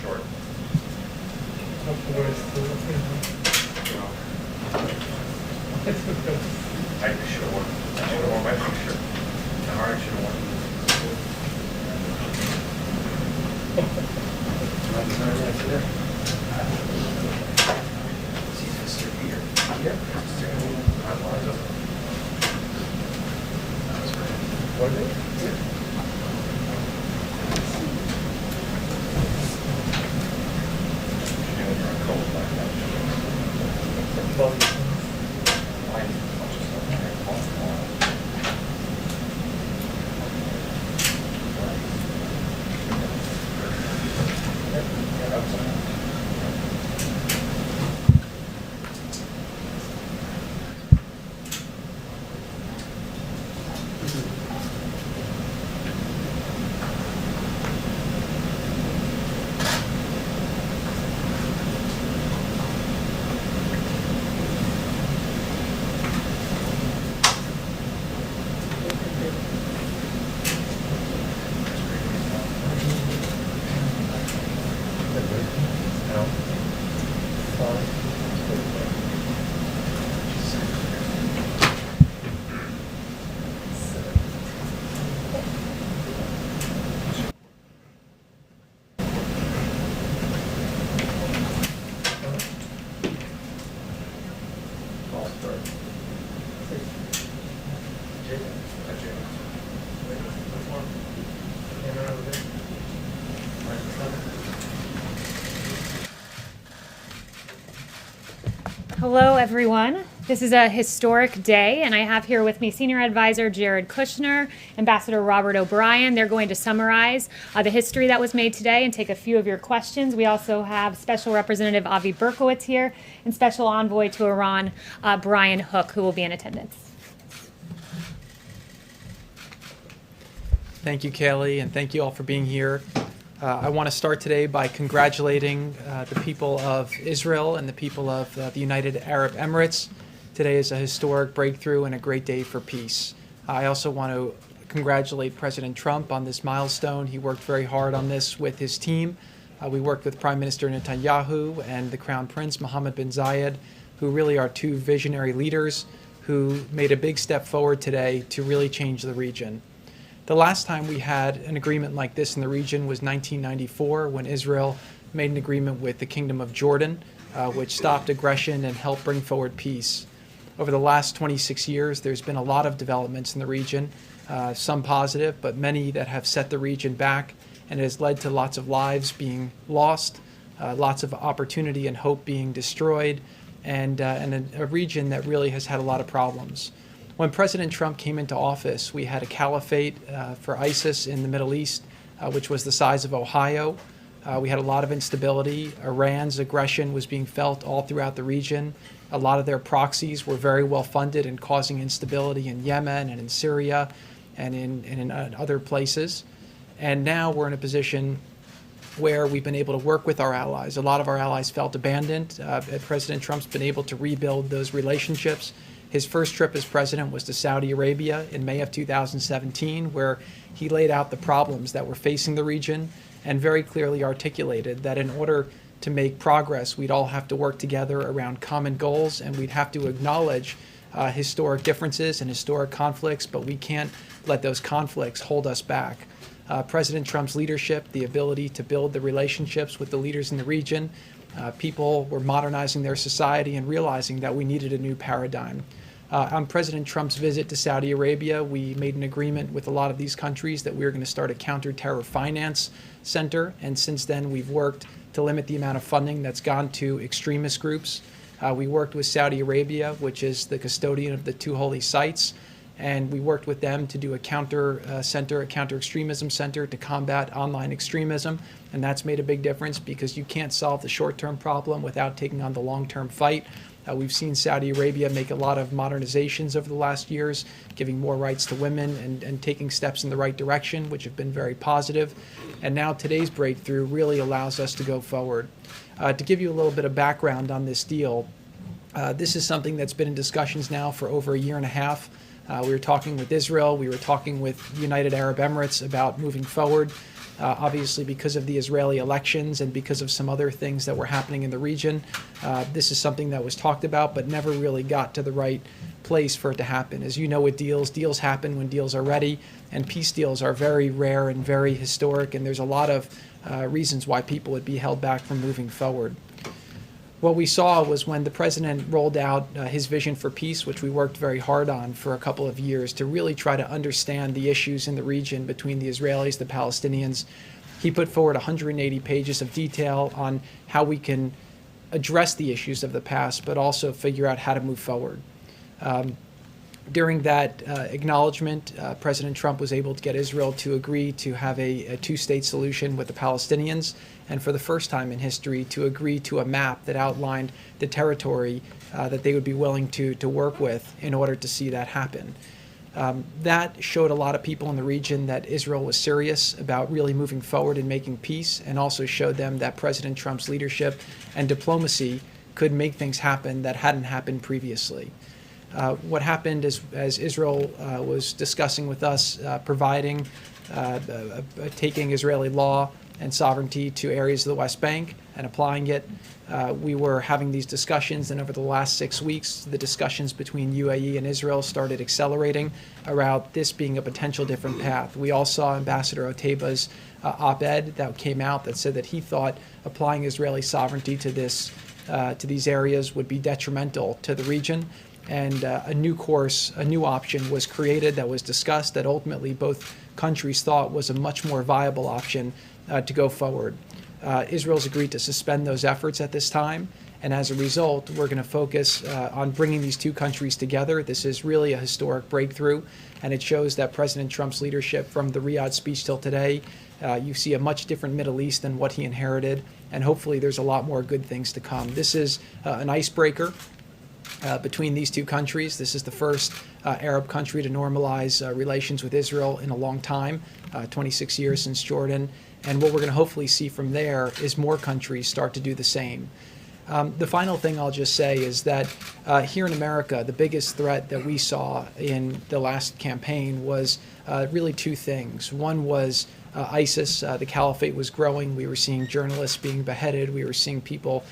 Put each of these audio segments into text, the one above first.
short. I should have worn my picture. I should have worn. Hello, everyone. This is a historic day, and I have here with me Senior Advisor Jared Kushner, Ambassador Robert O'Brien. They're going to summarize the history that was made today and take a few of your questions. We also have Special Representative Avi Berkowitz here and Special Envoy to Iran, Brian Hook, who will be in attendance. Thank you, Kayleigh, and thank you all for being here. I want to start today by congratulating the people of Israel and the people of the United Arab Emirates. Today is a historic breakthrough and a great day for peace. I also want to congratulate President Trump on this milestone. He worked very hard on this with his team. We worked with Prime Minister Netanyahu and the Crown Prince Mohammed bin Zayed, who really are two visionary leaders who made a big step forward today to really change the region. The last time we had an agreement like this in the region was 1994, when Israel made an agreement with the Kingdom of Jordan, which stopped aggression and helped bring forward peace. Over the last 26 years, there's been a lot of developments in the region, some positive, but many that have set the region back, and it has led to lots of lives being lost, lots of opportunity and hope being destroyed, and a region that really has had a lot of problems. When President Trump came into office, we had a caliphate for ISIS in the Middle East, which was the size of Ohio. We had a lot of instability. Iran's aggression was being felt all throughout the region. A lot of their proxies were very well funded and causing instability in Yemen and in Syria and in other places. And now we're in a position where we've been able to work with our allies. A lot of our allies felt abandoned. President Trump's been able to rebuild those relationships. His first trip as president was to Saudi Arabia in May of 2017, where he laid out the problems that were facing the region and very clearly articulated that in order to make progress, we'd all have to work together around common goals, and we'd have to acknowledge historic differences and historic conflicts, but we can't let those conflicts hold us back. President Trump's leadership, the ability to build the relationships with the leaders in the region, people were modernizing their society and realizing that we needed a new paradigm. On President Trump's visit to Saudi Arabia, we made an agreement with a lot of these countries that we were going to start a counter-terror finance center, and since then we've worked to limit the amount of funding that's gone to extremist groups. We worked with Saudi Arabia, which is the custodian of the two holy sites, and we worked with them to do a counter-extremism center to combat online extremism, and that's made a big difference because you can't solve the short-term problem without taking on the long-term fight. We've seen Saudi Arabia make a lot of modernizations over the last years, giving more rights to women and taking steps in the right direction, which have been very positive. And now today's breakthrough really allows us to go forward. To give you a little bit of background on this deal, this is something that's been in discussions now for over a year and a half. We were talking with Israel, we were talking with the United Arab Emirates about moving forward. Obviously, because of the Israeli elections and because of some other things that were happening in the region, this is something that was talked about but never really got to the right place for it to happen. As you know, with deals happen when deals are ready, and peace deals are very rare and very historic, and there's a lot of reasons why people would be held back from moving forward. What we saw was when the president rolled out his vision for peace, which we worked very hard on for a couple of years to really try to understand the issues in the region between the Israelis, the Palestinians. He put forward 180 pages of detail on how we can address the issues of the past, but also figure out how to move forward. During that acknowledgement, President Trump was able to get Israel to agree to have a two-state solution with the Palestinians, and for the first time in history, to agree to a map that outlined the territory that they would be willing to work with in order to see that happen. That showed a lot of people in the region that Israel was serious about really moving forward and making peace, and also showed them that President Trump's leadership and diplomacy could make things happen that hadn't happened previously. What happened is, as Israel was discussing with us, taking Israeli law and sovereignty to areas of the West Bank and applying it, we were having these discussions, and over the last 6 weeks, the discussions between UAE and Israel started accelerating around this being a potential different path. We all saw Ambassador Oteba's op-ed that came out that said that he thought applying Israeli sovereignty to these areas would be detrimental to the region. And a new course, a new option was created that was discussed that ultimately both countries thought was a much more viable option to go forward. Israel's agreed to suspend those efforts at this time, and as a result, we're going to focus on bringing these two countries together. This is really a historic breakthrough, and it shows that President Trump's leadership from the Riyadh speech till today, you see a much different Middle East than what he inherited, and hopefully there's a lot more good things to come. This is an icebreaker between these two countries. This is the first Arab country to normalize relations with Israel in a long time, 26 years since Jordan. And what we're going to hopefully see from there is more countries start to do the same. The final thing I'll just say is that here in America, the biggest threat that we saw in the last campaign was really two things. One was ISIS. The caliphate was growing. We were seeing journalists being beheaded. We were seeing people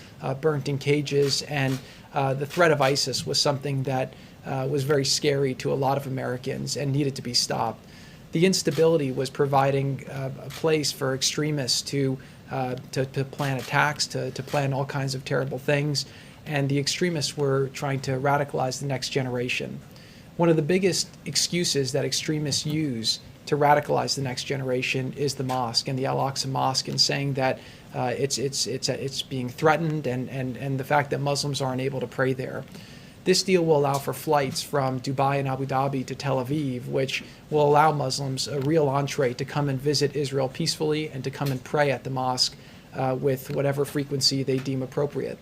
burnt in cages. And the threat of ISIS was something that was very scary to a lot of Americans and needed to be stopped. The instability was providing a place for extremists to plan attacks, to plan all kinds of terrible things, and the extremists were trying to radicalize the next generation. One of the biggest excuses that extremists use to radicalize the next generation is the mosque and the Al-Aqsa Mosque, and saying that it's being threatened, and the fact that Muslims aren't able to pray there. This deal will allow for flights from Dubai and Abu Dhabi to Tel Aviv, which will allow Muslims a real entree to come and visit Israel peacefully and to come and pray at the mosque with whatever frequency they deem appropriate.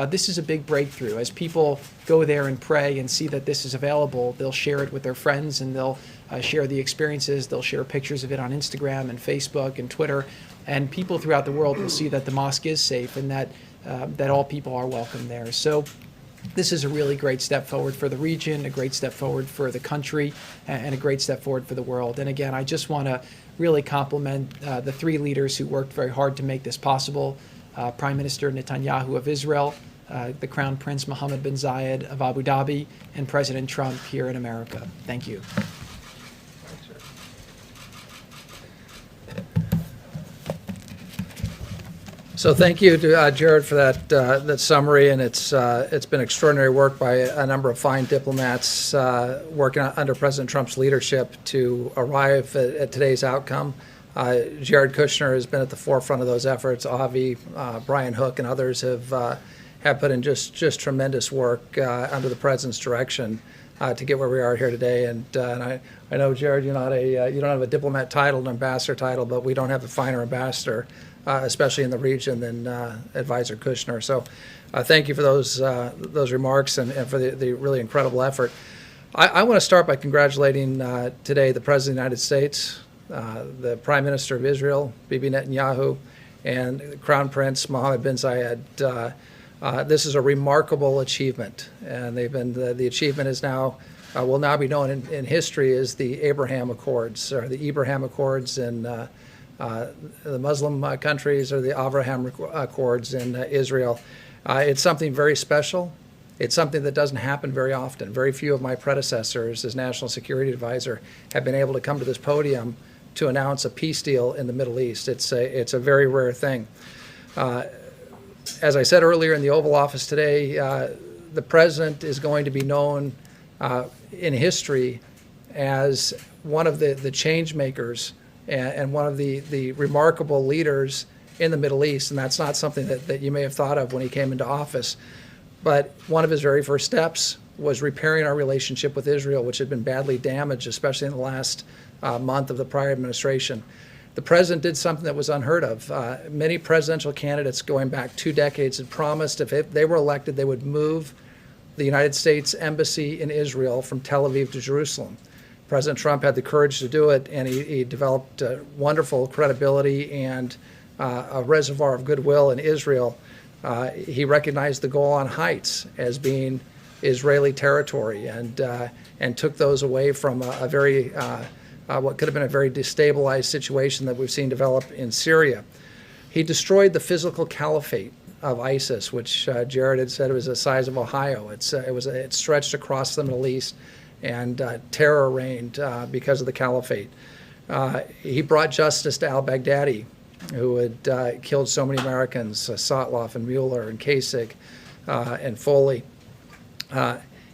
This is a big breakthrough. As people go there and pray and see that this is available, they'll share it with their friends, and they'll share the experiences. They'll share pictures of it on Instagram and Facebook and Twitter, and people throughout the world will see that the mosque is safe and that all people are welcome there. So this is a really great step forward for the region, a great step forward for the country, and a great step forward for the world. And again, I just want to really compliment the three leaders who worked very hard to make this possible. Prime Minister Netanyahu of Israel, the Crown Prince Mohammed bin Zayed of Abu Dhabi, and President Trump here in America. Thank you. So thank you to Jared for that summary, and it's been extraordinary work by a number of fine diplomats working under President Trump's leadership to arrive at today's outcome. Jared Kushner has been at the forefront of those efforts. Avi, Brian Hook, and others have put in just tremendous work under the president's direction to get where we are here today. And I know, Jared, you don't have a diplomat title, an ambassador title, but we don't have a finer ambassador, especially in the region, than Advisor Kushner. So thank you for those remarks and for the really incredible effort. I want to start by congratulating today the President of the United States, the Prime Minister of Israel, Bibi Netanyahu, and Crown Prince Mohammed bin Zayed. This is a remarkable achievement, and the achievement is now will now be known in history as the Abraham Accords, or the Ibrahim Accords in the Muslim countries or the Abraham Accords in Israel. It's something very special. It's something that doesn't happen very often. Very few of my predecessors as National Security Advisor have been able to come to this podium to announce a peace deal in the Middle East. It's a very rare thing. As I said earlier in the Oval Office today, the President is going to be known in history as one of the change makers and one of the remarkable leaders in the Middle East. And that's not something that you may have thought of when he came into office. But one of his very first steps was repairing our relationship with Israel, which had been badly damaged, especially in the last month of the prior administration. The president did something that was unheard of. Many presidential candidates going back 2 decades had promised if they were elected, they would move the United States Embassy in Israel from Tel Aviv to Jerusalem. President Trump had the courage to do it, and he developed wonderful credibility and a reservoir of goodwill in Israel. He recognized the Golan Heights as being Israeli territory and took those away from a very what could have been a very destabilized situation that we've seen develop in Syria. He destroyed the physical caliphate of ISIS, which Jared had said was the size of Ohio. It stretched across the Middle East, and terror reigned because of the caliphate. He brought justice to al-Baghdadi, who had killed so many Americans, Sotloff and Mueller and Kasich and Foley.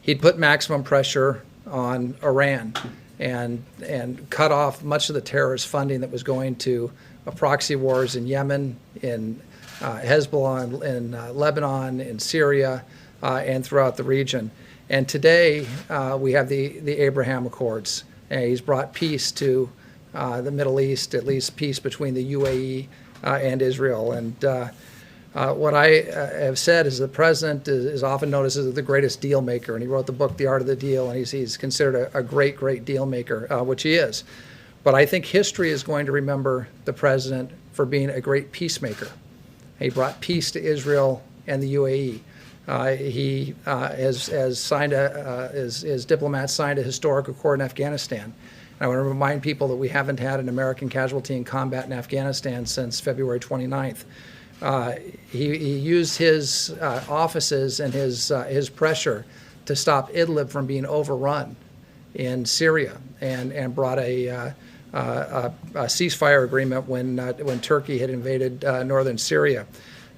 He'd put maximum pressure on Iran and cut off much of the terrorist funding that was going to proxy wars in Yemen, in Hezbollah, in Lebanon, in Syria, and throughout the region. And today we have the Abraham Accords. And he's brought peace to the Middle East, at least peace between the UAE and Israel. And what I have said is the president is often noticed as the greatest deal maker, and he wrote the book, The Art of the Deal, and he's considered a great, great deal maker, which he is. But I think history is going to remember the president for being a great peacemaker. He brought peace to Israel and the UAE. He has signed his diplomats signed a historic accord in Afghanistan. And I want to remind people that we haven't had an American casualty in combat in Afghanistan since February 29th. He used his offices and his pressure to stop Idlib from being overrun in Syria, and brought a ceasefire agreement when Turkey had invaded northern Syria.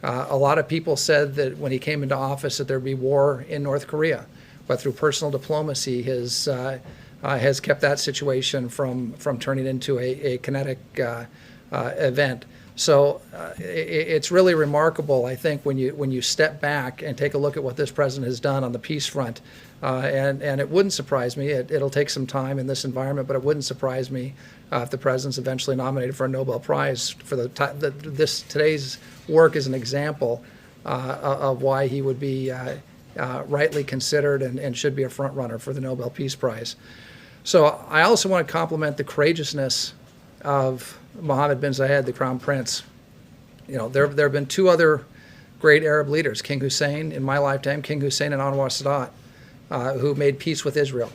A lot of people said that when he came into office that there'd be war in North Korea, but through personal diplomacy, has kept that situation from turning into a kinetic event. So it's really remarkable, I think, when you step back and take a look at what this president has done on the peace front. And it wouldn't surprise me. It'll take some time in this environment, but it wouldn't surprise me if the president's eventually nominated for a Nobel Prize for today's work is an example of why he would be rightly considered and should be a front runner for the Nobel Peace Prize. So I also want to compliment the courageousness of Mohammed bin Zayed, the Crown Prince. You know, there have been 2 other great Arab leaders, King Hussein in my lifetime, King Hussein and Anwar Sadat, who made peace with Israel.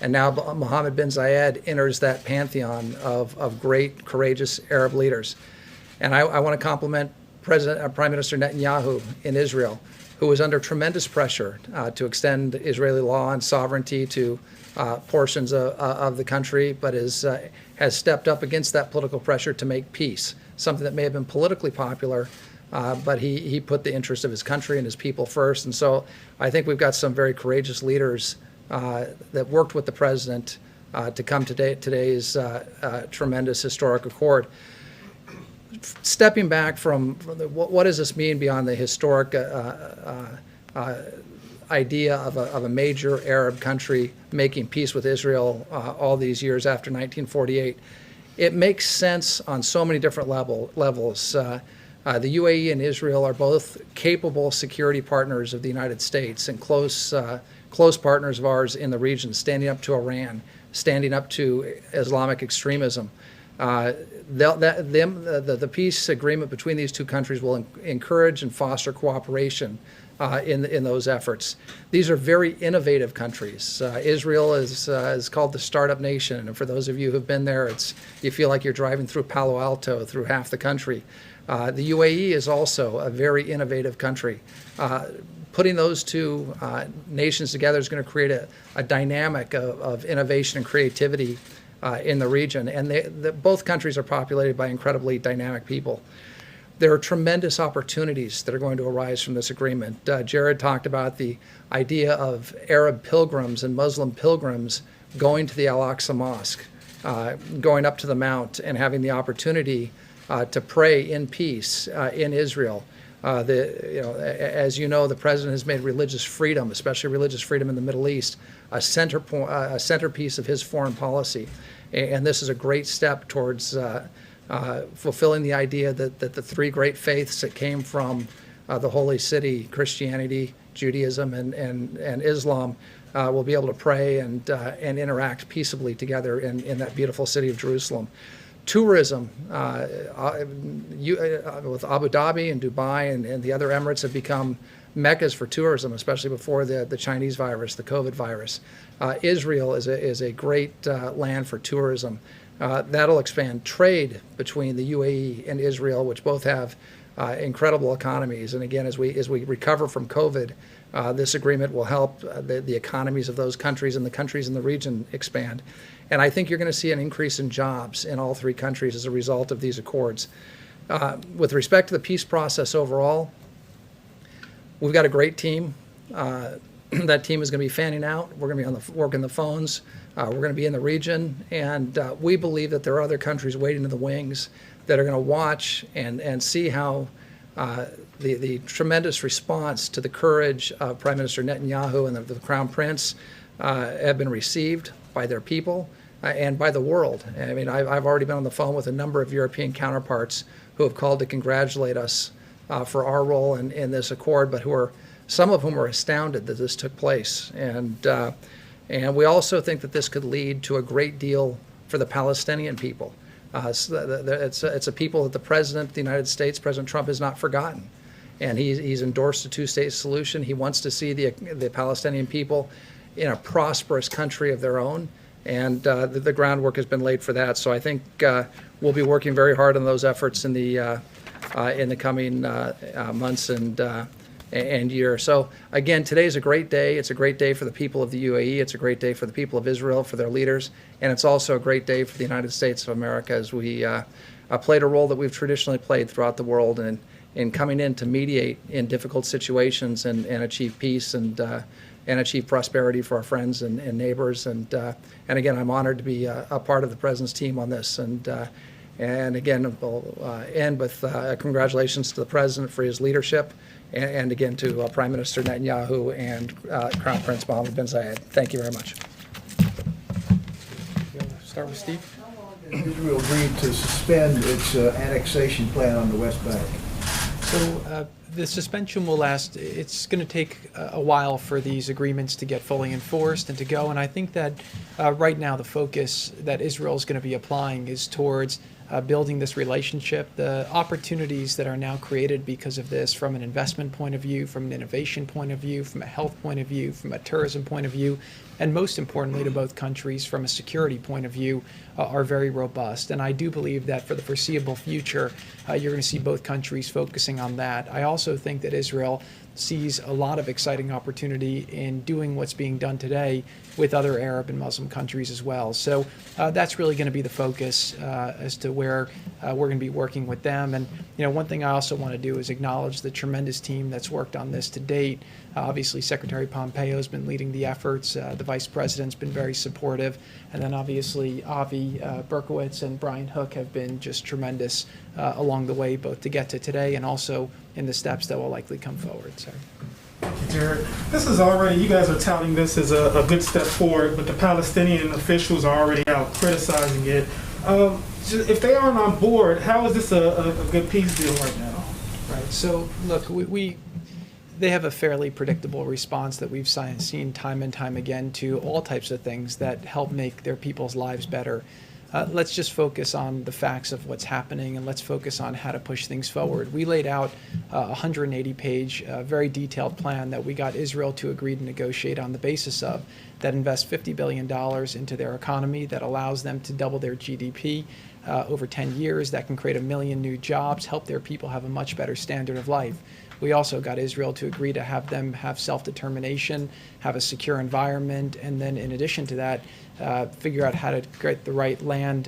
And now Mohammed bin Zayed enters that pantheon of great, courageous Arab leaders. And I want to compliment Prime Minister Netanyahu in Israel, who was under tremendous pressure to extend Israeli law and sovereignty to portions of the country, but has stepped up against that political pressure to make peace, something that may have been politically popular, but he put the interest of his country and his people first. And so I think we've got some very courageous leaders that worked with the president to come to today's tremendous historic accord. Stepping back from what does this mean beyond the historic idea of a major Arab country making peace with Israel all these years after 1948, it makes sense on so many different levels. The UAE and Israel are both capable security partners of the United States and close partners of ours in the region, standing up to Iran, standing up to Islamic extremism. The peace agreement between these two countries will encourage and foster cooperation in those efforts. These are very innovative countries. Israel is called the startup nation, and for those of you who've been there, you feel like you're driving through Palo Alto, through half the country. The UAE is also a very innovative country. Putting those two nations together is going to create a dynamic of innovation and creativity in the region, and both countries are populated by incredibly dynamic people. There are tremendous opportunities that are going to arise from this agreement. Jared talked about the idea of Arab pilgrims and Muslim pilgrims going to the Al-Aqsa Mosque, going up to the Mount and having the opportunity to pray in peace in Israel. As you know, the president has made religious freedom, especially religious freedom in the Middle East, a centerpiece of his foreign policy. And this is a great step towards fulfilling the idea that the three great faiths that came from the Holy City, Christianity, Judaism, and Islam, will be able to pray and interact peaceably together in that beautiful city of Jerusalem. Tourism, with Abu Dhabi and Dubai and the other Emirates have become meccas for tourism, especially before the Chinese virus, the COVID virus. Israel is a great land for tourism. That'll expand trade between the UAE and Israel, which both have incredible economies. And again, as we recover from COVID, this agreement will help the economies of those countries and the countries in the region expand. And I think you're going to see an increase in jobs in all three countries as a result of these accords. With respect to the peace process overall, we've got a great team. That team is going to be fanning out. We're going to be working the phones. We're going to be in the region. And we believe that there are other countries waiting in the wings that are going to watch and see how the tremendous response to the courage of Prime Minister Netanyahu and the Crown Prince have been received by their people and by the world. I mean, I've already been on the phone with a number of European counterparts who have called to congratulate us for our role in this accord, but some of whom are astounded that this took place. And we also think that this could lead to a great deal for the Palestinian people. It's a people that the President of the United States, President Trump, has not forgotten. And he's endorsed a two-state solution. He wants to see the Palestinian people in a prosperous country of their own. And the groundwork has been laid for that. So I think we'll be working very hard on those efforts in the coming months and year. So again, today's a great day. It's a great day for the people of the UAE. It's a great day for the people of Israel, for their leaders. And it's also a great day for the United States of America as we played a role that we've traditionally played throughout the world in coming in to mediate in difficult situations and achieve peace and achieve prosperity for our friends and neighbors. And again, I'm honored to be a part of the President's team on this. And again, we'll end with congratulations to the President for his leadership, and again to Prime Minister Netanyahu and Crown Prince Mohammed bin Zayed. Thank you very much. Start with Steve. Israel agreed to suspend its annexation plan on the West Bank. So the suspension will last. It's going to take a while for these agreements to get fully enforced and to go. And I think that right now the focus that Israel is going to be applying is towards building this relationship. The opportunities that are now created because of this, from an investment point of view, from an innovation point of view, from a health point of view, from a tourism point of view, and most importantly to both countries from a security point of view, are very robust. And I do believe that for the foreseeable future, you're going to see both countries focusing on that. I also think that Israel sees a lot of exciting opportunity in doing what's being done today with other Arab and Muslim countries as well. So that's really going to be the focus as to where we're going to be working with them. And one thing I also want to do is acknowledge the tremendous team that's worked on this to date. Obviously, Secretary Pompeo has been leading the efforts. The Vice President's been very supportive. And then obviously Avi Berkowitz and Brian Hook have been just tremendous along the way, both to get to today and also in the steps that will likely come forward. So. Jared, this is already, you guys are touting this as a good step forward, but the Palestinian officials are already out criticizing it. If they aren't on board, how is this a good peace deal right now? Right. So look, they have a fairly predictable response that we've seen time and time again to all types of things that help make their people's lives better. let's just focus on the facts of what's happening, and let's focus on how to push things forward. We laid out a 180-page, very detailed plan that we got Israel to agree to negotiate on the basis of, that invests $50 billion into their economy, that allows them to double their GDP over 10 years, that can create 1 million new jobs, help their people have a much better standard of life. We also got Israel to agree to have them have self-determination, have a secure environment, and then in addition to that, figure out how to create the right land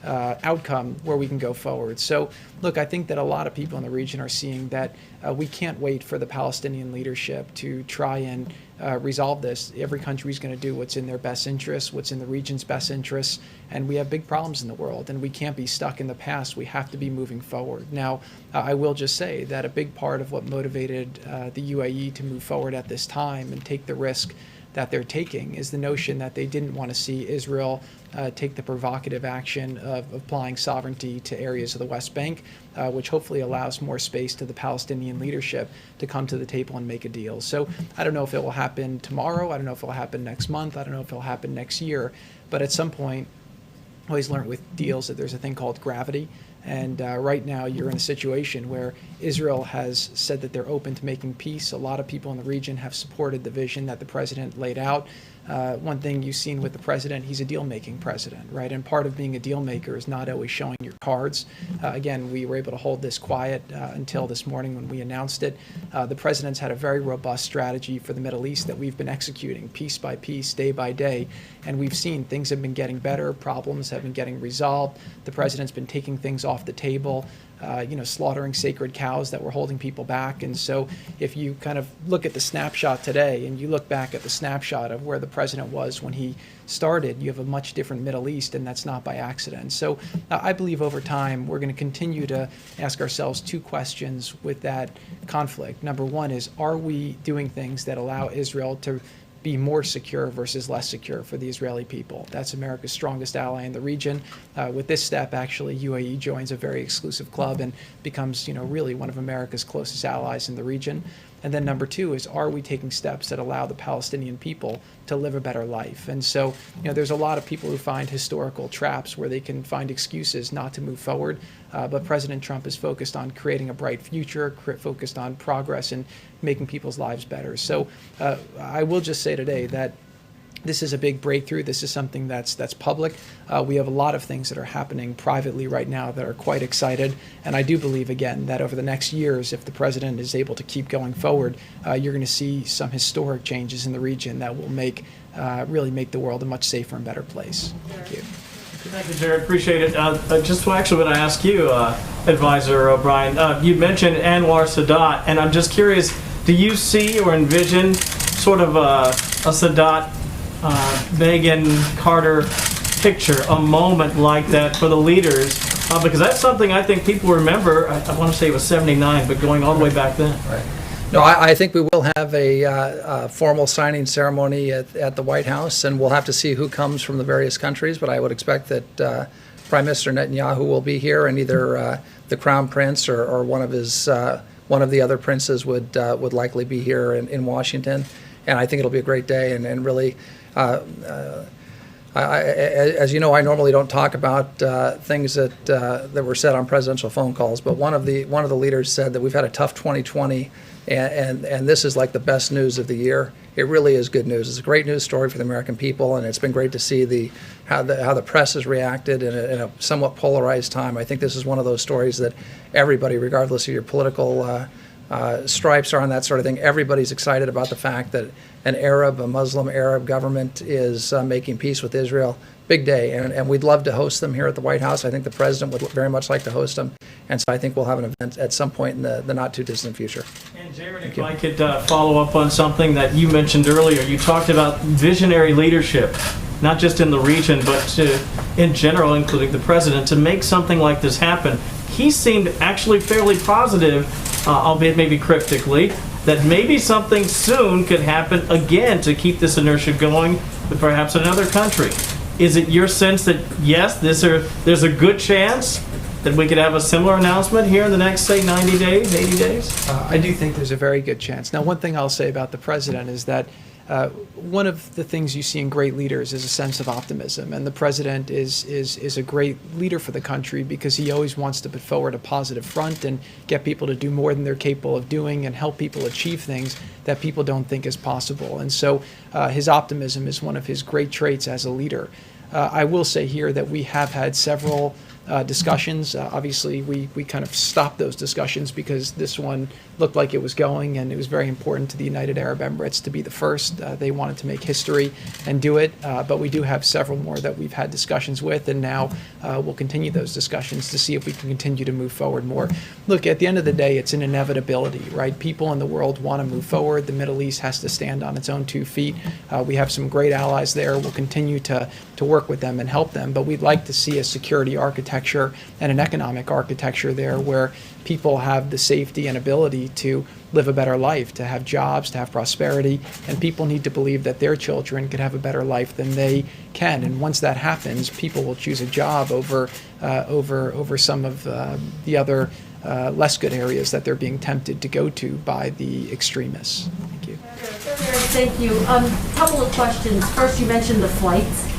outcome where we can go forward. So, look, I think that a lot of people in the region are seeing that we can't wait for the Palestinian leadership to try and resolve this. Every country is going to do what's in their best interests, what's in the region's best interests, and we have big problems in the world, and we can't be stuck in the past. We have to be moving forward. Now, I will just say that a big part of what motivated the UAE to move forward at this time and take the risk that they're taking is the notion that they didn't want to see Israel take the provocative action of applying sovereignty to areas of the West Bank, which hopefully allows more space to the Palestinian leadership to come to the table and make a deal. So I don't know if it will happen tomorrow. I don't know if it will happen next month. I don't know if it will happen next year. But at some point, I always learned with deals that there's a thing called gravity. And right now you're in a situation where Israel has said that they're open to making peace. A lot of people in the region have supported the vision that the president laid out. One thing you've seen with the president, he's a deal-making president, right? And part of being a deal-maker is not always showing your cards. Again, we were able to hold this quiet until this morning when we announced it. The president's had a very robust strategy for the Middle East that we've been executing piece by piece, day by day. And we've seen things have been getting better, problems have been getting resolved. The president's been taking things off the table. Slaughtering sacred cows that were holding people back. And so if you kind of look at the snapshot today and you look back at the snapshot of where the president was when he started, you have a much different Middle East, and that's not by accident. So I believe over time we're going to continue to ask ourselves two questions with that conflict. Number one is, are we doing things that allow Israel to be more secure versus less secure for the Israeli people? That's America's strongest ally in the region. With this step, actually, UAE joins a very exclusive club and becomes, really one of America's closest allies in the region. And then number two is, are we taking steps that allow the Palestinian people to live a better life? And so, there's a lot of people who find historical traps where they can find excuses not to move forward. But President Trump is focused on creating a bright future, focused on progress and making people's lives better. So I will just say today that this is a big breakthrough. This is something that's public. We have a lot of things that are happening privately right now that are quite excited. And I do believe, again, that over the next years, if the president is able to keep going forward, you're going to see some historic changes in the region that will really make the world a much safer and better place. Thank you. Thank you, Jared. Appreciate it. Just actually want to ask you, Advisor O'Brien, you mentioned Anwar Sadat, and I'm just curious, do you see or envision sort of a Sadat Begin Carter picture, a moment like that for the leaders? Because that's something I think people remember. I want to say it was 79, but going all the way back then. Right. No, I think we will have a formal signing ceremony at the White House, and we'll have to see who comes from the various countries. But I would expect that Prime Minister Netanyahu will be here, and either the Crown Prince or one of the other princes would likely be here in Washington. And I think it'll be a great day, and really. As you know, I normally don't talk about things that were said on presidential phone calls, but one of the leaders said that we've had a tough 2020, and this is like the best news of the year. It really is good news. It's a great news story for the American people, and it's been great to see how the press has reacted in a somewhat polarized time. I think this is one of those stories that everybody, regardless of your political stripes or on that sort of thing, everybody's excited about the fact that a Muslim Arab government is making peace with Israel. Big day, and we'd love to host them here at the White House. I think the president would very much like to host them, and so I think we'll have an event at some point in the not too distant future. And Jared, if I could follow up on something that you mentioned earlier, you talked about visionary leadership, not just in the region, but in general, including the president, to make something like this happen. He seemed actually fairly positive, albeit maybe cryptically, that maybe something soon could happen again to keep this inertia going with perhaps another country. Is it your sense that, yes, there's a good chance that we could have a similar announcement here in the next, say, 90 days, 80 days? I do think there's a very good chance. Now, one thing I'll say about the president is that one of the things you see in great leaders is a sense of optimism, and the president is a great leader for the country because he always wants to put forward a positive front and get people to do more than they're capable of doing and help people achieve things that people don't think is possible. And so his optimism is one of his great traits as a leader. I will say here that we have had several discussions. Obviously, we kind of stopped those discussions because this one looked like it was going, and it was very important to the United Arab Emirates to be the first. They wanted to make history and do it, but we do have several more that we've had discussions with, and now we'll continue those discussions to see if we can continue to move forward more. Look, at the end of the day, it's an inevitability, right? People in the world want to move forward. The Middle East has to stand on its own 2 feet. We have some great allies there. We'll continue to work with them and help them, but we'd like to see a security architecture and an economic architecture there where people have the safety and ability to live a better life, to have jobs, to have prosperity, and people need to believe that their children could have a better life than they can. And once that happens, people will choose a job over some of the other less good areas that they're being tempted to go to by the extremists. Thank you. Thank you. Couple of questions. First, you mentioned the flights.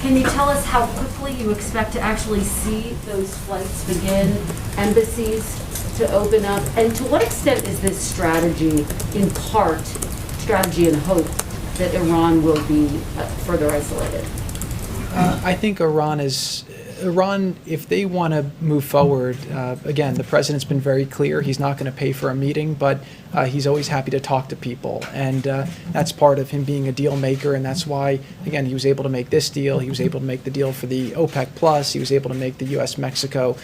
Can you tell us how quickly you expect to actually see those flights begin, embassies to open up, and to what extent is this strategy, in part, strategy and hope that Iran will be further isolated? I think Iran, if they want to move forward, again, the president's been very clear. He's not going to pay for a meeting, but he's always happy to talk to people. And that's part of him being a deal maker. And that's why, again, he was able to make this deal. He was able to make the deal for the OPEC Plus. He was able to make the U.S., Mexico,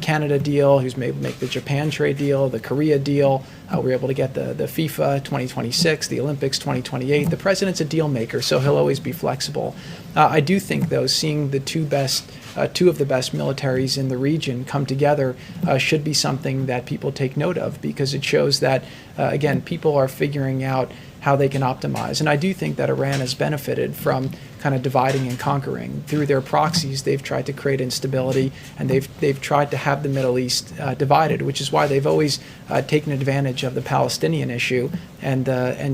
Canada deal. He was able to make the Japan trade deal, the Korea deal. We were able to get the FIFA 2026, the Olympics 2028. The president's a deal maker, so he'll always be flexible. I do think, though, seeing the two of the best militaries in the region come together should be something that people take note of, because it shows that, again, people are figuring out how they can optimize. And I do think that Iran has benefited from kind of dividing and conquering. Through their proxies, they've tried to create instability, and they've tried to have the Middle East divided, which is why they've always taken advantage of the Palestinian issue, and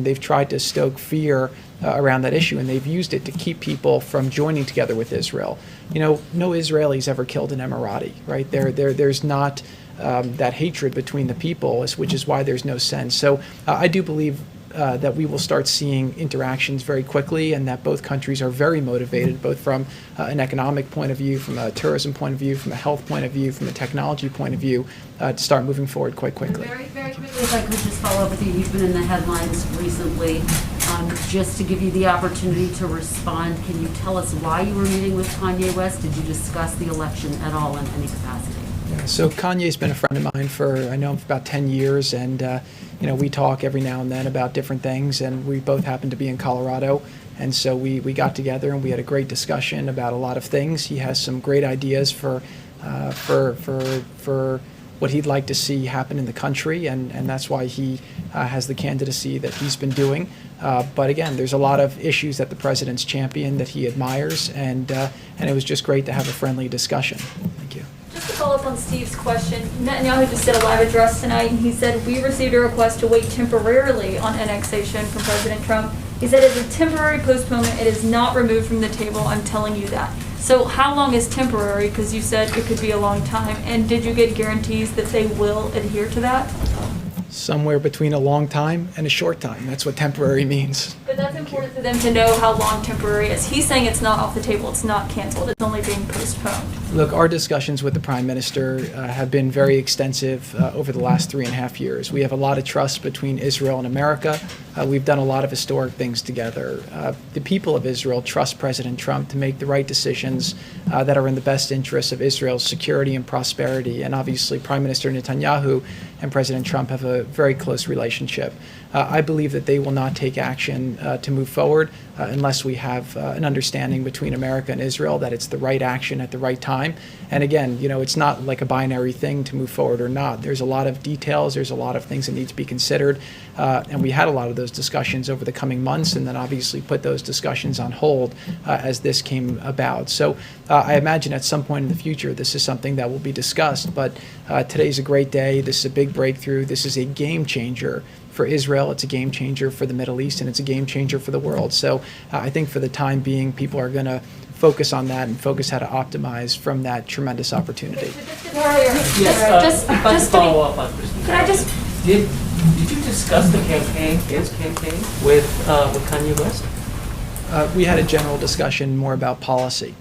they've tried to stoke fear around that issue, and they've used it to keep people from joining together with Israel. You know, no Israelis ever killed an Emirati, right? There's not that hatred between the people, which is why there's no sense. So I do believe that we will start seeing interactions very quickly, and that both countries are very motivated, both from an economic point of view, from a tourism point of view, from a health point of view, from a technology point of view, to start moving forward quite quickly. Very, very quickly, if I could just follow up with you. You've been in the headlines recently. Just to give you the opportunity to respond, can you tell us why you were meeting with Kanye West? Did you discuss the election at all in any capacity? Yeah, so Kanye's been a friend of mine I know him for about 10 years, and we talk every now and then about different things, and we both happen to be in Colorado, and so we got together and we had a great discussion about a lot of things. He has some great ideas for what he'd like to see happen in the country, and that's why he has the candidacy that he's been doing. But again, there's a lot of issues that the president's championed that he admires, and it was just great to have a friendly discussion. Thank you. Just to follow up on Steve's question, Netanyahu just did a live address tonight, and he said, we received a request to wait temporarily on annexation from President Trump. He said it's a temporary postponement. It is not removed from the table. I'm telling you that. So how long is temporary? Because you said it could be a long time. And did you get guarantees that they will adhere to that? Somewhere between a long time and a short time. That's what temporary means. But that's important for them to know how long temporary is. He's saying it's not off the table. It's not canceled. It's only being postponed. Look, our discussions with the Prime Minister have been very extensive over the last 3.5 years. We have a lot of trust between Israel and America. We've done a lot of historic things together. The people of Israel trust President Trump to make the right decisions that are in the best interests of Israel's security and prosperity. And obviously, Prime Minister Netanyahu and President Trump have a very close relationship. I believe that they will not take action to move forward unless we have an understanding between America and Israel that it's the right action at the right time. And again, it's not like a binary thing to move forward or not. There's a lot of details. There's a lot of things that need to be considered. And we had a lot of those discussions over the coming months, and then obviously put those discussions on hold as this came about. So I imagine at some point in the future, this is something that will be discussed. But today's a great day. This is a big breakthrough. This is a game changer for Israel, it's a game changer for the Middle East, and it's a game changer for the world. So I think for the time being, people are going to focus on that and focus how to optimize from that tremendous opportunity. Yes, if I could follow up on Christine. Can I just, Did you discuss the campaign, his campaign, with Kanye West? We had a general discussion more about policy.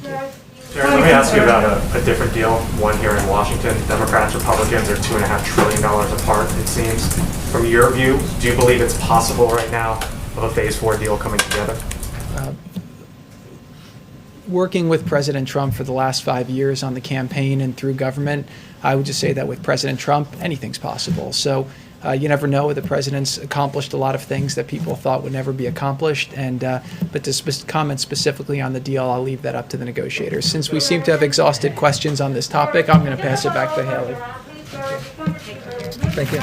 Jared, let me ask you about a different deal, one here in Washington. Democrats, Republicans are $2.5 trillion apart, it seems. From your view, do you believe it's possible right now of a phase 4 deal coming together? Working with President Trump for the last 5 years on the campaign and through government, I would just say that with President Trump, anything's possible. So you never know. The president's accomplished a lot of things that people thought would never be accomplished. But to comment specifically on the deal, I'll leave that up to the negotiators. Since we seem to have exhausted questions on this topic, I'm going to pass it back to Haley. Thank you.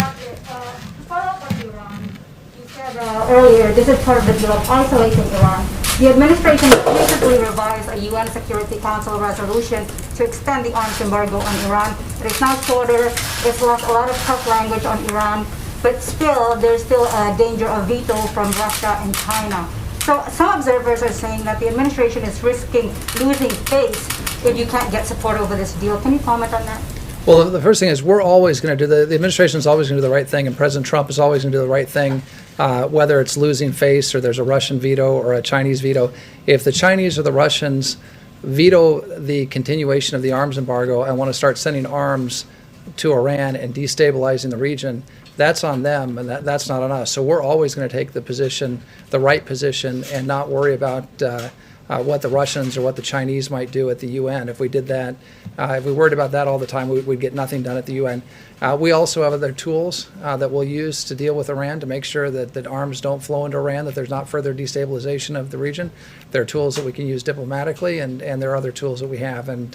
Earlier, this is part of the deal of isolating Iran. The administration recently revised a UN Security Council resolution to extend the arms embargo on Iran. It is now shorter. It's lost a lot of tough language on Iran, but still, there's still a danger of veto from Russia and China. So some observers are saying that the administration is risking losing face if you can't get support over this deal. Can you comment on that? Well, the first thing is we're always going to do the administration is always going to do the right thing, and President Trump is always going to do the right thing, whether it's losing face or there's a Russian veto or a Chinese veto. If the Chinese or the Russians veto the continuation of the arms embargo and want to start sending arms to Iran and destabilizing the region, that's on them, and that's not on us. So we're always going to take the position, the right position, and not worry about what the Russians or what the Chinese might do at the UN. If we did that, if we worried about that all the time, we'd get nothing done at the UN. We also have other tools that we'll use to deal with Iran to make sure that arms don't flow into Iran, that there's not further destabilization of the region. There are tools that we can use diplomatically, and there are other tools that we have. And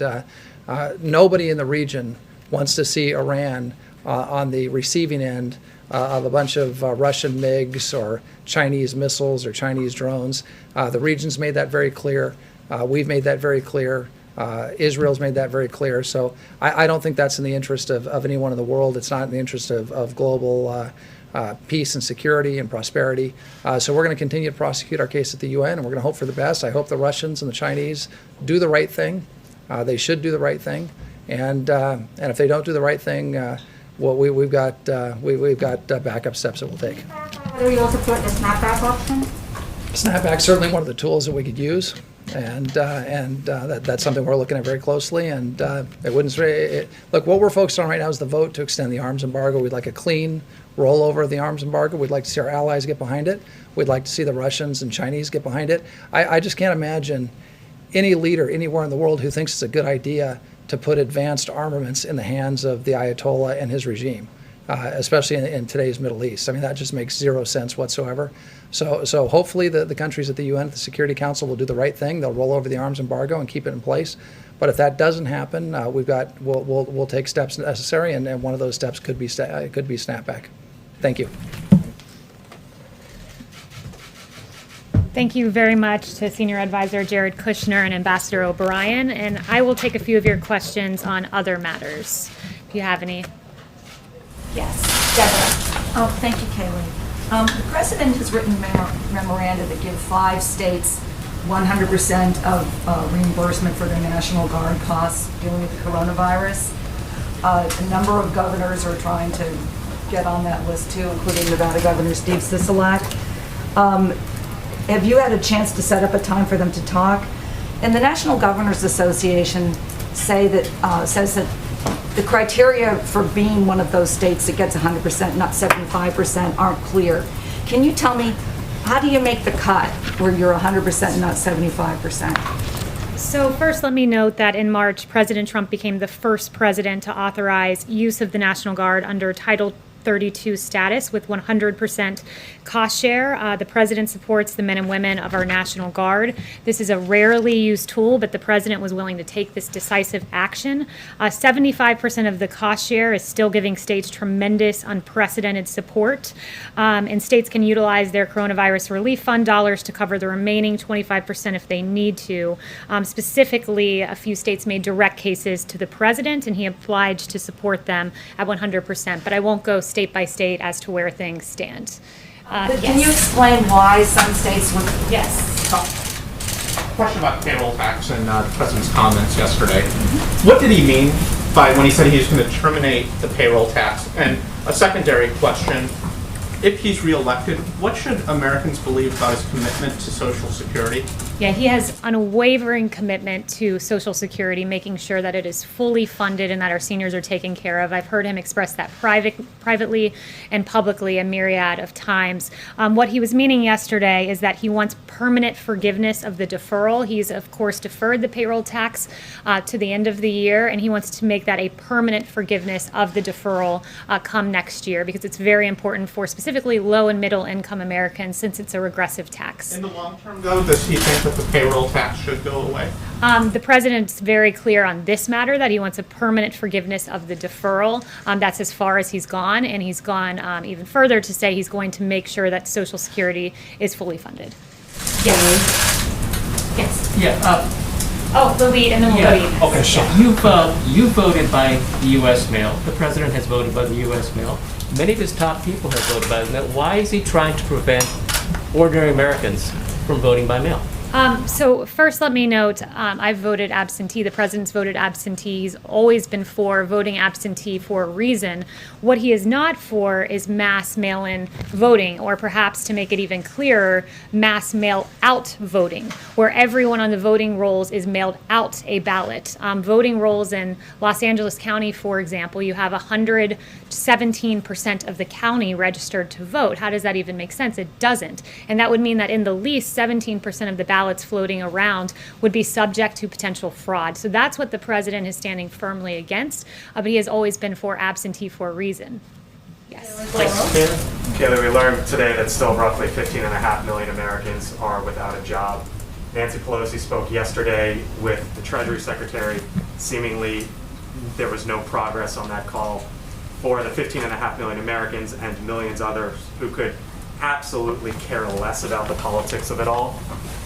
nobody in the region wants to see Iran on the receiving end of a bunch of Russian MiGs or Chinese missiles or Chinese drones. The region's made that very clear. We've made that very clear. Israel's made that very clear. So I don't think that's in the interest of anyone in the world. It's not in the interest of global peace and security and prosperity. So we're going to continue to prosecute our case at the UN, and we're going to hope for the best. I hope the Russians and the Chinese do the right thing. They should do the right thing. And if they don't do the right thing, well, we've got backup steps that we'll take. Whether you will support the snapback option? Snapback's certainly one of the tools that we could use, and that's something we're looking at very closely. And look, what we're focused on right now is the vote to extend the arms embargo. We'd like a clean rollover of the arms embargo. We'd like to see our allies get behind it. We'd like to see the Russians and Chinese get behind it. I just can't imagine any leader anywhere in the world who thinks it's a good idea to put advanced armaments in the hands of the Ayatollah and his regime, especially in today's Middle East. I mean, that just makes zero sense whatsoever. So hopefully the countries at the UN, the Security Council, will do the right thing. They'll roll over the arms embargo and keep it in place. But if that doesn't happen, we'll take steps necessary, and one of those steps could be snapback. Thank you. Thank you very much to Senior Advisor Jared Kushner and Ambassador O'Brien. And I will take a few of your questions on other matters, if you have any. Yes, Deborah. Oh, thank you, Kayleigh. The President has written memoranda that give 5 states 100% of reimbursement for their National Guard costs dealing with the coronavirus. A number of governors are trying to get on that list too, including Nevada Governor Steve Sisolak. Have you had a chance to set up a time for them to talk? And the National Governors Association says that the criteria for being one of those states that gets 100%, not 75%, aren't clear. Can you tell me, how do you make the cut where you're 100% not 75%? So first, let me note that in March, President Trump became the first president to authorize use of the National Guard under Title 32 status with 100% cost share. The president supports the men and women of our National Guard. This is a rarely used tool, but the president was willing to take this decisive action. 75% of the cost share is still giving states tremendous, unprecedented support, and states can utilize their coronavirus relief fund dollars to cover the remaining 25% if they need to. Specifically, a few states made direct cases to the president, and he obliged to support them at 100%, but I won't go state by state as to where things stand. Can you explain why some states would? Yes. Question about payroll tax and the president's comments yesterday. What did he mean by when he said he was going to terminate the payroll tax? And a secondary question, if he's reelected, what should Americans believe about his commitment to Social Security? Yeah, he has unwavering commitment to Social Security, making sure that it is fully funded and that our seniors are taken care of. I've heard him express that privately and publicly a myriad of times. What he was meaning yesterday is that he wants permanent forgiveness of the deferral. He's, of course, deferred the payroll tax to the end of the year, and he wants to make that a permanent forgiveness of the deferral come next year, because it's very important for specifically low and middle income Americans, since it's a regressive tax. In the long term, though, does he think that the payroll tax should go away? The president's very clear on this matter that he wants a permanent forgiveness of the deferral. That's as far as he's gone, and he's gone even further to say he's going to make sure that Social Security is fully funded. Yes. Yes. Yeah. Oh, the lead, and then we'll lead. Okay, so you voted by the U.S. mail. The president has voted by the U.S. mail. Many of his top people have voted by the mail. Why is he trying to prevent ordinary Americans from voting by mail? So first, let me note, I've voted absentee. The president's voted absentee. He's always been for voting absentee for a reason. What he is not for is mass mail-in voting, or perhaps, to make it even clearer, mass mail-out voting, where everyone on the voting rolls is mailed out a ballot. Voting rolls in Los Angeles County, for example, you have 117% of the county registered to vote. How does that even make sense? It doesn't. And that would mean that in the least 17% of the ballots floating around would be subject to potential fraud. So that's what the president is standing firmly against, but he has always been for absentee for a reason. Yes. Kayleigh, we learned today that still roughly 15.5 million Americans are without a job. Nancy Pelosi spoke yesterday with the Treasury Secretary. Seemingly, there was no progress on that call for the 15.5 million Americans and millions others who could absolutely care less about the politics of it all.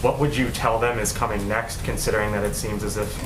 What would you tell them is coming next, considering that it seems as if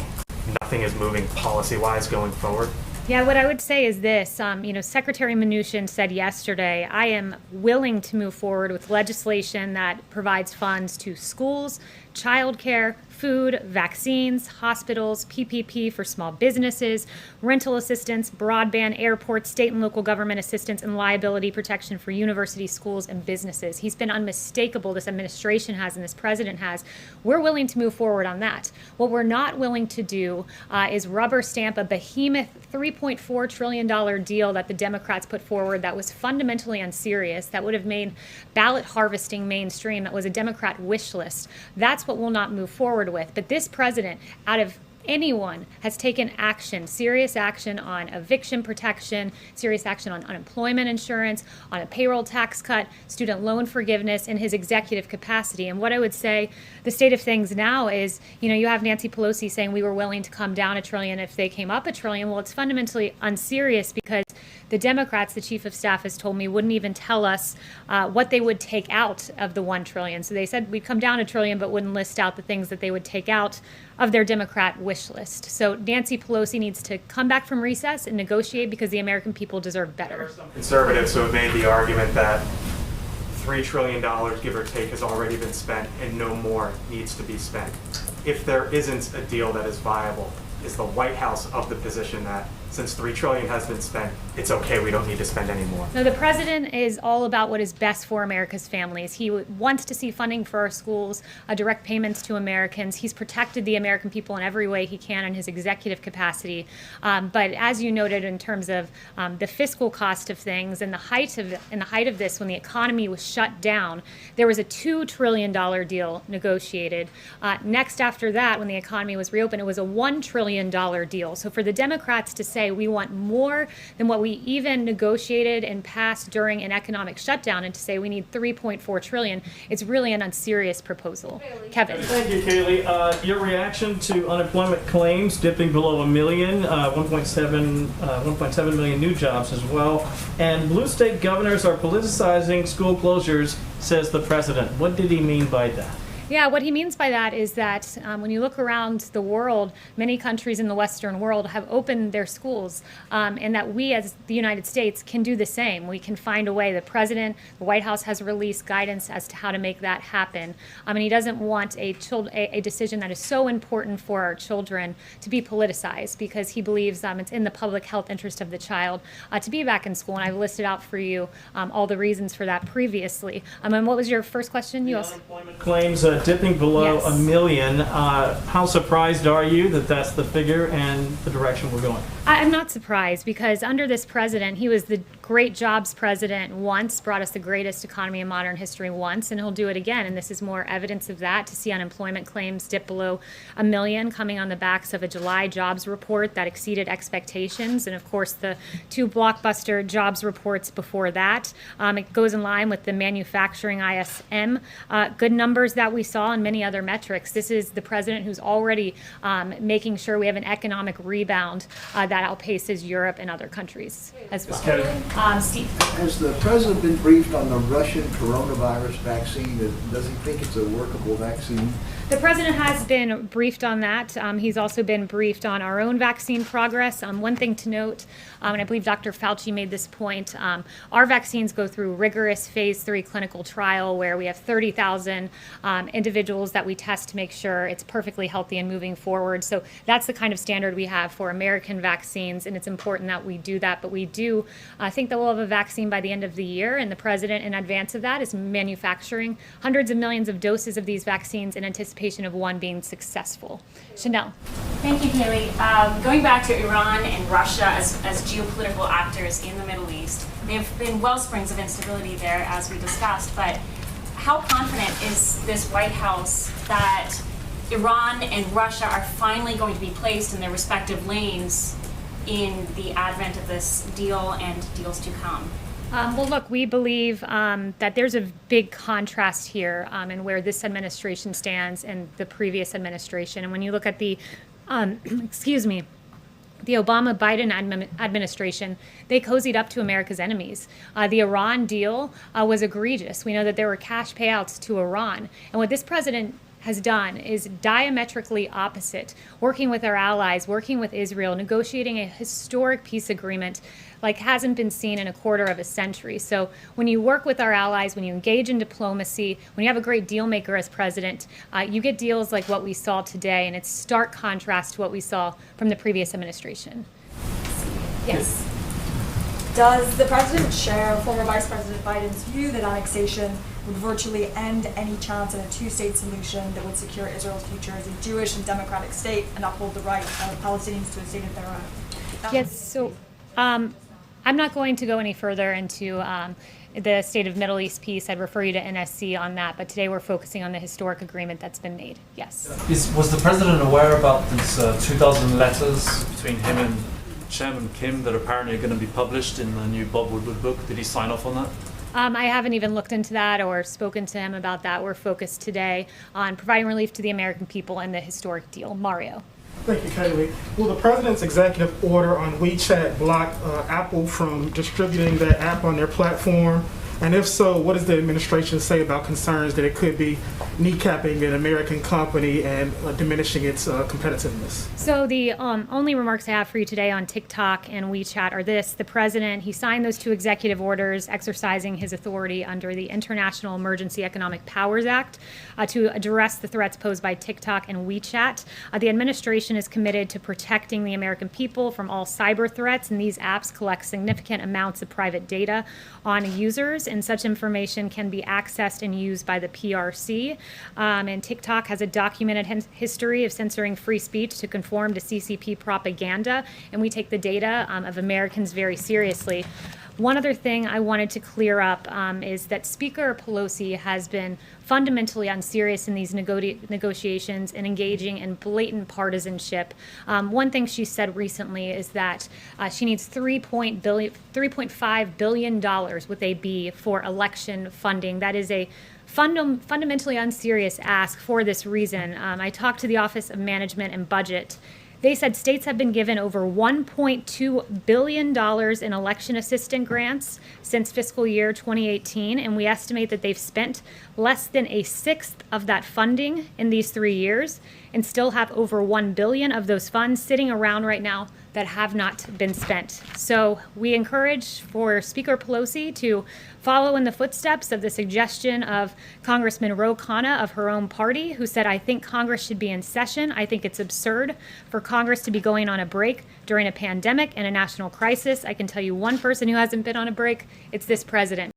nothing is moving policy-wise going forward? Yeah, what I would say is this. Secretary Mnuchin said yesterday, I am willing to move forward with legislation that provides funds to schools, childcare, food, vaccines, hospitals, PPP for small businesses, rental assistance, broadband, airports, state and local government assistance, and liability protection for university, schools, and businesses. He's been unmistakable, this administration has and this president has. We're willing to move forward on that. What we're not willing to do is rubber stamp a behemoth $3.4 trillion deal that the Democrats put forward that was fundamentally unserious, that would have made ballot harvesting mainstream, that was a Democrat wish list. That's what we'll not move forward with. But this president, out of anyone, has taken action, serious action on eviction protection, serious action on unemployment insurance, on a payroll tax cut, student loan forgiveness in his executive capacity. And what I would say, the state of things now is, you have Nancy Pelosi saying we were willing to come down $1 trillion if they came up $1 trillion. Well, it's fundamentally unserious because the Democrats, the chief of staff has told me, wouldn't even tell us what they would take out of the $1 trillion. So they said we'd come down $1 trillion, but wouldn't list out the things that they would take out of their Democrat wish list. So Nancy Pelosi needs to come back from recess and negotiate, because the American people deserve better. There are some conservatives who have made the argument that $3 trillion, give or take, has already been spent and no more needs to be spent. If there isn't a deal that is viable, is the White House of the position that since $3 trillion has been spent, it's okay, we don't need to spend any more? No, the president is all about what is best for America's families. He wants to see funding for our schools, direct payments to Americans. He's protected the American people in every way he can in his executive capacity. But as you noted, in terms of the fiscal cost of things and the height of this, when the economy was shut down, there was a $2 trillion deal negotiated. Next after that, when the economy was reopened, it was a $1 trillion deal. So for the Democrats to say we want more than what we even negotiated and passed during an economic shutdown, and to say we need $3.4 trillion, it's really an unserious proposal. Kevin. Thank you, Kayleigh. Your reaction to unemployment claims dipping below 1 million, 1.7 million new jobs as well, and blue state governors are politicizing school closures, says the president. What did he mean by that? Yeah, what he means by that is that when you look around the world, many countries in the Western world have opened their schools, and that we as the United States can do the same. We can find a way. The president, the White House has released guidance as to how to make that happen. And he doesn't want a decision that is so important for our children to be politicized, because he believes it's in the public health interest of the child to be back in school. And I've listed out for you all the reasons for that previously. And what was your first question? You also Unemployment claims dipping below Yes. 1 million. How surprised are you that that's the figure and the direction we're going? I'm not surprised, because under this president, he was the great jobs president once, brought us the greatest economy in modern history once, and he'll do it again. And this is more evidence of that, to see unemployment claims dip below 1 million, coming on the backs of a July jobs report that exceeded expectations. And of course, the 2 blockbuster jobs reports before that. It goes in line with the manufacturing ISM good numbers that we saw and many other metrics. This is the president who's already making sure we have an economic rebound that outpaces Europe and other countries as well. Steve. Has the president been briefed on the Russian coronavirus vaccine? Does he think it's a workable vaccine? The president has been briefed on that. He's also been briefed on our own vaccine progress. One thing to note, and I believe Dr. Fauci made this point, our vaccines go through rigorous phase 3 clinical trial where we have 30,000 individuals that we test to make sure it's perfectly healthy and moving forward. So that's the kind of standard we have for American vaccines, and it's important that we do that. But we do think that we'll have a vaccine by the end of the year, and the president, in advance of that, is manufacturing hundreds of millions of doses of these vaccines in anticipation of one being successful. Chanel. Thank you, Kayleigh. Going back to Iran and Russia as geopolitical actors in the Middle East, they have been wellsprings of instability there, as we discussed, but how confident is this White House that Iran and Russia are finally going to be placed in their respective lanes in the advent of this deal and deals to come? Well, look, we believe that there's a big contrast here in where this administration stands and the previous administration. And when you look at the, the Obama-Biden administration, they cozied up to America's enemies. The Iran deal was egregious. We know that there were cash payouts to Iran. And what this president has done is diametrically opposite, working with our allies, working with Israel, negotiating a historic peace agreement like hasn't been seen in a quarter of a century. So when you work with our allies, when you engage in diplomacy, when you have a great deal maker as president, you get deals like what we saw today, and it's stark contrast to what we saw from the previous administration. Yes. Does the president share former Vice President Biden's view that annexation would virtually end any chance at a two-state solution that would secure Israel's future as a Jewish and democratic state and uphold the right of Palestinians to a state of their own? Yes, so I'm not going to go any further into the state of Middle East peace. I'd refer you to NSC on that, but today we're focusing on the historic agreement that's been made. Yes. Was the president aware about these 2,000 letters between him and Chairman Kim that apparently are going to be published in the new Bob Woodward book? Did he sign off on that? I haven't even looked into that or spoken to him about that. We're focused today on providing relief to the American people and the historic deal. Mario. Thank you, Kayleigh. Will the president's executive order on WeChat block Apple from distributing that app on their platform? And if so, what does the administration say about concerns that it could be kneecapping an American company and diminishing its competitiveness? So the only remarks I have for you today on TikTok and WeChat are this. The president, he signed those 2 executive orders exercising his authority under the International Emergency Economic Powers Act to address the threats posed by TikTok and WeChat. The administration is committed to protecting the American people from all cyber threats, and these apps collect significant amounts of private data on users, and such information can be accessed and used by the PRC. And TikTok has a documented history of censoring free speech to conform to CCP propaganda, and we take the data of Americans very seriously. One other thing I wanted to clear up is that Speaker Pelosi has been fundamentally unserious in these negotiations and engaging in blatant partisanship. One thing she said recently is that she needs $3.5 billion with a B for election funding. That is a fundamentally unserious ask for this reason. I talked to the Office of Management and Budget. They said states have been given over $1.2 billion in election assistance grants since fiscal year 2018, and we estimate that they've spent less than a sixth of that funding in these 3 years, and still have over $1 billion of those funds sitting around right now that have not been spent. So we encourage for Speaker Pelosi to follow in the footsteps of the suggestion of Congressman Ro Khanna of her own party, who said, I think Congress should be in session. I think it's absurd for Congress to be going on a break during a pandemic and a national crisis. I can tell you one person who hasn't been on a break, it's this president.